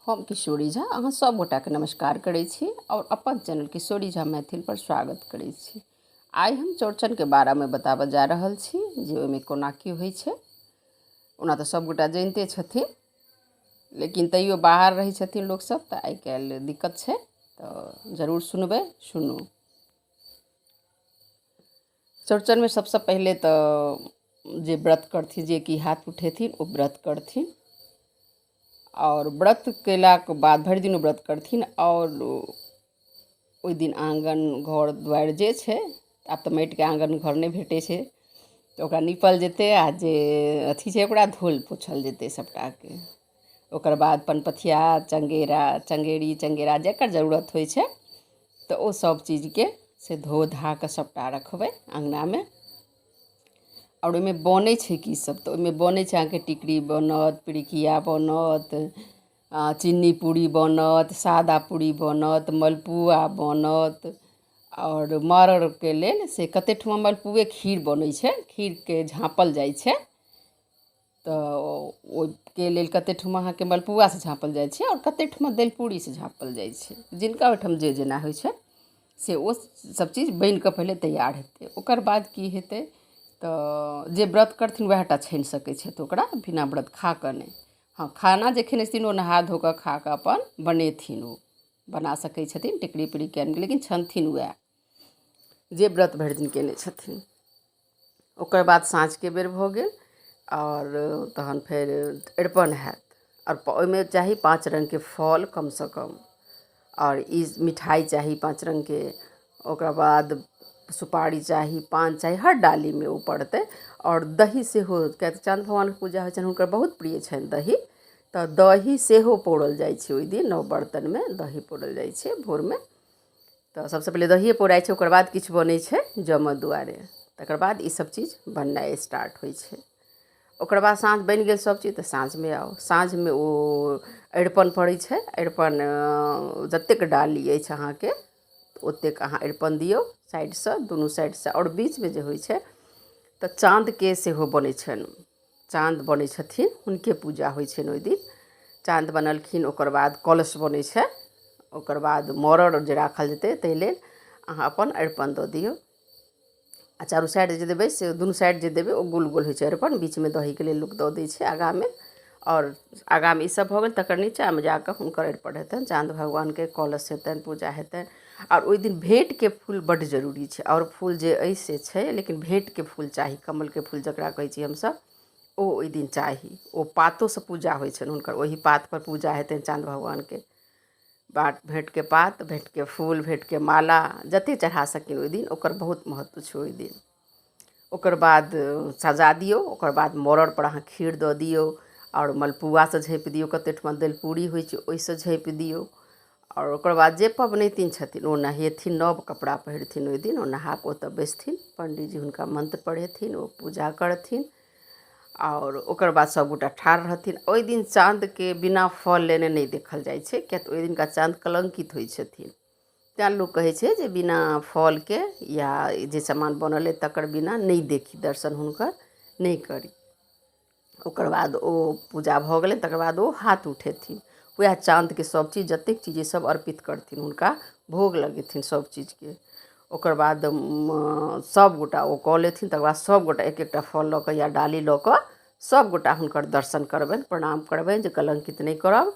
हम किशोरी झा अहाँ सब गोटा के नमस्कार करै छी और अपन चैनल किशोरी झा मैथिल पर स्वागत करै छी। आइ हम चौड़चन के बारे में बताबऽ जा रहल छी जे ओहिमे कोना की होइ छै। ओना तऽ सब गोटा जानिते छथिन, लेकिन तैयो बाहर रहै छथिन लोक सब तऽ आइ काल्हि दिक्कत छै, तऽ जरूर सुनबै। सुनू। चौड़चन में सबसे पहले तो जे व्रत करथिन, जे कि हाथ उठेथिन ओ व्रत करथिन और व्रत केलाक बाद भरि दिन व्रत करथिन और ओहि दिन आँगन घर दुआरि जे छै, आब तऽ माटिके आँगन घर नहि भेटै छै, तऽ ओकरा नीपल जेतै आ जे अथी छै ओकरा धोल पोछल जेतै सबटाके। ओकर बाद पनपथिया चंगेरी चंगेरा जकर जरूरत होइ छै तऽ ओ सब चीजके से धो धा कऽ सबटा रखबै अँगनामे। और ओहिमे बनै छै की सब, तऽ ओहिमे बनै छै अहाँके टिकड़ी बनत, पिरुकिया बनत, चीनी पूड़ी बनत, सादा पूड़ी बनत, मलपुआ बनत और मरड़के लेल से कते ठुमा मलपुए खीर बनै छै, खीरके झाँपल जाइ छै, तऽ ओहिके लेल कते ठुमा अहाँके मलपुआ से झाँपल जाइ छै और कते ठुमा दलिपूड़ी से झाँपल जाइ छै। जिनका ओहिठाम जे जेना होइ छै से ओ सब चीज बनि कऽ पहिले तैयार हेतै। ओकर बाद की हेतै तऽ जे व्रत करथिन वएह टा छानि सकै छथि ओकरा, बिना व्रत खा कऽ नहि। हाँ, खाना जे खेने छथिन ओ नहा धो कऽ खा कऽ अपन बनेथिन, ओ बना सकै छथिन टिकड़ी पिरुकिया, लेकिन छनथिन वएह जे व्रत भरि दिन केने छथिन। ओकर बाद साँझके बेर भऽ गेल और तहन फेर अरिपन हैत और ओहिमे चाही 5 रंगके फल कमसँ कम, और ई मिठाई चाही 5 रंगके। ओकर बाद सुपारी चाही, पान चाही, हर डाली में ओ पड़तै। और दही सेहो, किया तऽ चाँद भगवानके पूजा होइ छनि, हुनकर बहुत प्रिय छनि दही, तऽ दही सेहो पौरल जाइ छै ओहि दिन। नव बर्तनमे दही पौरल जाइ छै भोरमे, तऽ सबसँ पहिले दहिए पौराइ छै। ओकर बाद किछु बनै छै जमऽ दुआरे, तकर बाद ई सब चीज बननाइ स्टार्ट होइ छै। ओकर बाद साँझ बनि गेल सब चीज तऽ साँझमे आउ। साँझमे ओ अरिपन पड़ै छै। अरिपन जतेक डाली अछि अहाँके ओतेक अहाँ अरिपन दियौ साइडसँ, दुनू साइडसँ। और बीचमे जे होइ छै तऽ चाँदके सेहो बनै छनि, चाँद बनै छथिन, हुनके पूजा होइ छनि ओहि दिन। चाँद बनलखिन, ओकर बाद कलश बनै छै, ओकर बाद मरड़ जे राखल जेतै ताहि लेल अहाँ अपन अरिपन दऽ दियौ। आ चारू साइड जे देबै से दुनू साइड जे देबै ओ गोल गोल होइ छै अरिपन, बीचमे दहीके लेल लोक दऽ दै छै आगाँमे। और आगाँमे ई सब भऽ गेल, तकर नीचाँमे जाकऽ हुनकर अरिपन हेतनि, चाँद भगवानके कलश हेतनि, पूजा हेतनि। और ओहि दिन भेँटके फूल बड्ड जरूरी छै। और फूल जे अइ से छै, लेकिन भेँटके फूल चाही, कमलके फूल जकरा कहै छी हमसब, ओ ओहि दिन चाही। ओ पातोसँ पूजा होइ छनि हुनकर, ओहि पातपर पूजा हेतनि चाँद भगवानके। भेँटके पात, भेँटके फूल, भेँटके माला जतेक चढ़ा सकिन ओहि दिन, ओकर बहुत महत्व छै ओहि दिन। ओकर बाद सजा दियौ, ओकर बाद मरड़पर अहाँ खीर दऽ दियौ और मलपुआसँ झाँपि दियौ, कते ठमा दलिपूड़ी होइ छै ओहिसँ झाँपि दियौ। और ओकर बाद जे पबनैतिन छथिन ओ नहेथिन, नव कपड़ा पहिरथिन ओहि दिन, ओ नहा कऽ ओतऽ बैसथिन, पण्डीजी हुनका मन्त्र पढ़ेथिन, ओ पूजा करथिन। और ओकर बाद सबगोटा ठाढ़ रहथिन। ओहि दिन चाँदके बिना फल लेने नहि देखल जाइ छै, किएक तऽ ओहि दिनका चाँद कलङ्कित होइ छथिन। तैँ लोक कहै छै जे बिना फलके या जे सामान बनल अइ तकर बिना नहि देखी, दर्शन हुनकर नहि करी। ओकर बाद ओ पूजा भऽ गेलै, तकर बाद ओ हाथ उठेथिन, वएह चाँदके सब चीज जतेक चीज सब अर्पित करथिन, हुनका भोग लगेथिन सब चीजके। ओकर बाद सबगोटा ओ कऽ लेथिन, तकर बाद सबगोटा एक एकटा फल लऽ कऽ या डाली लऽ कऽ सबगोटा हुनकर दर्शन करबनि, प्रणाम करबनि जे कलङ्कित नहि करब।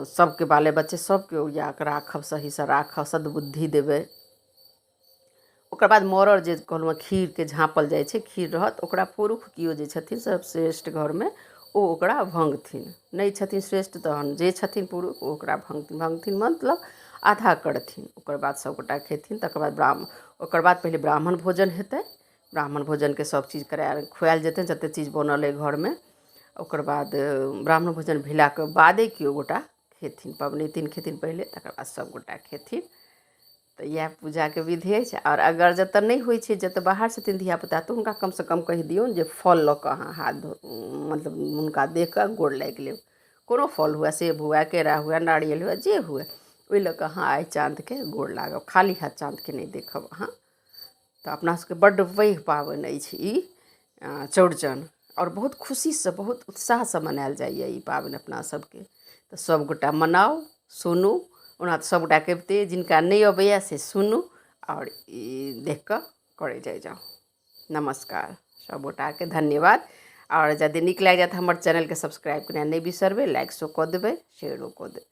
सबके बाले बच्चे सबके ओरिया कऽ राखब, सहीसँ राखब, सद्बुद्धि देबै। ओकर बाद मरड़ जे कहलहुँ खीरके झाँपल जाइ छै, खीर रहत, ओकरा पुरुष केओ जे छथिन सर्वश्रेष्ठ घरमे ओ ओकरा भङ्गथिन। नहि छथिन श्रेष्ठ तहन जे छथिन पुरुष ओ ओकरा भङ्गथिन। भङ्गथिन मतलब आधा करथिन। ओकर बाद सबगोटा खेथिन। तकर बाद ओकर बाद पहिले ब्राह्मण भोजन हेतै। ब्राह्मण भोजनके सब चीज खुआएल जेतै जतेक चीज बनल अइ घरमे। ओकर बाद ब्राह्मण भोजन भेलाके बादे केओ गोटा खेथिन, पबनैतिन खेथिन पहिले, तकर बाद सबगोटा खेथिन। तऽ इएह पूजाके विधि अछि। और अगर जतऽ नहि होइ छै, जतऽ बाहर छथिन धियापुता, तऽ हुनका कमसँ कम कहि दिऔन जे फल लऽ कऽ अहाँ हाथ मतलब हुनका दऽ कऽ गोर लागि लेब। कोनो फल हुअए, सेब हुअए, केरा हुअए, नारियल हुअए, जे हुअए, ओहि लऽ कऽ अहाँ आइ चाँदके गोर लागब, खाली हाथ चाँदके नहि देखब अहाँ। तऽ अपना सबके बड्ड पैघ पाबनि अछि ई चौड़चन। और बहुत खुशी से बहुत उत्साह से मनायल जाइए ई पाबनि अपना सबके। तो सब गोटा मनाओ, सुनू। ओना तो सब गोटा कहिते जिनका नहीं अबैया से सुनू और ई देख कऽ करे जाओ। नमस्कार सब गोटा के धन्यवाद। और यदि नीक लागि जायत हमर चैनल के सब्सक्राइब करना नहीं बिसरबै, लाइक सो कऽ देबै, शेयरो कऽ देबै।